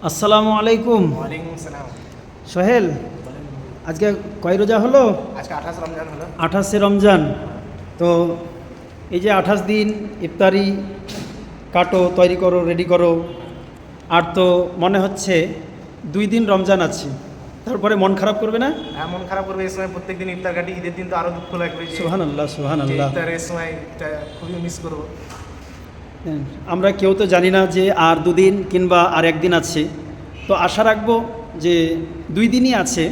আসসালামু আলাইকুম। ওয়ালাইকুম আসসালাম। সোহেল, আজকে কয় রোজা হলো? আজকে 28 রমজান হলো। 28শে রমজান। তো এই যে 28 দিন ইফতারি কাটো, তৈরি করো, রেডি করো, আর তো মনে হচ্ছে 2 দিন রমজান আছে, তারপরে মন খারাপ করবে না? মন খারাপ করবে এই সময়, প্রত্যেকদিন ইফতার কাটি, ঈদের দিন তো আরো দুঃখ লাগবে যে সুবহানাল্লাহ, সুবহানাল্লাহ। ইফতারের সময় খুবই মিস করবো। আমরা কেউ তো জানি না যে আর 2 দিন কিংবা আর 1 দিন আছে, তো আশা রাখবো যে 2 দিনই আছে।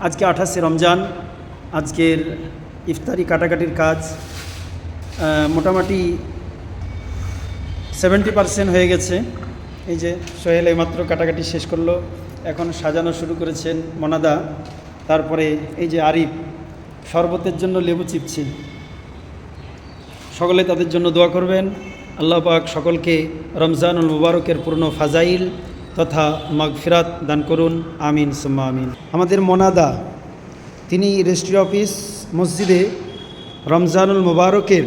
আজকে 28শে রমজান, আজকের ইফতারি কাটাকাটির কাজ মোটামুটি 70% হয়ে গেছে। এই যে সোহেল এইমাত্র কাটাকাটি শেষ করলো, এখন সাজানো শুরু করেছেন মনাদা। তারপরে এই যে আরিফ শরবতের জন্য লেবু চিপছে। সকলে তাদের জন্য দোয়া করবেন। আল্লাহ পাক সকলকে রমজানুল মুবারকের পূর্ণ ফাজাইল তথা মাগফিরাত দান করুন, আমিন সুম্মা আমিন। আমাদের মনাদা তিনি রেজিস্ট্রি অফিস মসজিদে রমজানুল মুবারকের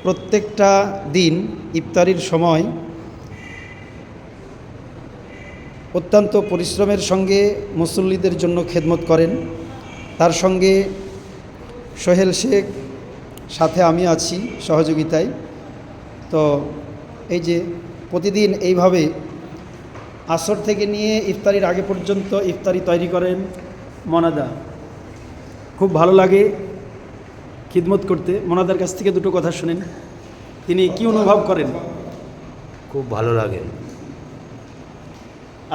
প্রত্যেকটা দিন ইফতারির সময় অত্যন্ত পরিশ্রমের সঙ্গে মুসল্লিদের জন্য খেদমত করেন। তার সঙ্গে সোহেল শেখ, সাথে আমি আছি সহযোগিতায়। তো এই যে প্রতিদিন এইভাবে আসর থেকে নিয়ে ইফতারির আগে পর্যন্ত ইফতারি তৈরি করেন মনাদা। খুব ভালো লাগে খিদমত করতে। মনাদার কাছ থেকে দুটো কথা শুনেন, তিনি কি অনুভব করেন? খুব ভালো লাগে।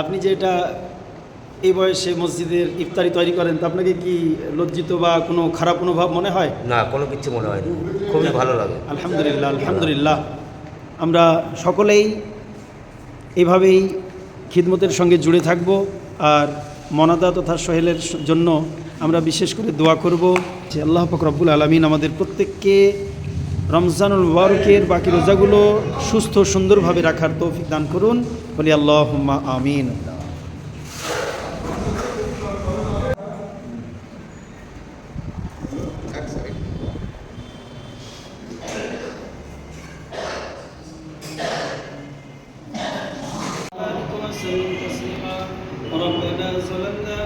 আপনি যে এটা এই বয়সে মসজিদের ইফতারি তৈরি করেন, তা আপনাকে কি লজ্জিত বা কোনো খারাপ অনুভব মনে হয়? না, কোনো কিছু মনে হয়নি, খুবই ভালো লাগে। আলহামদুলিল্লাহ, আলহামদুলিল্লাহ। আমরা সকলেই এইভাবেই খিদমতের সঙ্গে জুড়ে থাকব, আর মনাদা তথা সোহেলের জন্য আমরা বিশেষ করে দোয়া করব যে আল্লাহ পাক রব্বুল আলামিন আমাদের প্রত্যেককে রমজানুল মুবারকের বাকি রোজাগুলো সুস্থ সুন্দরভাবে রাখার তৌফিক দান করুন, বলি আল্লাহুম্মা আমিন। ربنا ظلمنا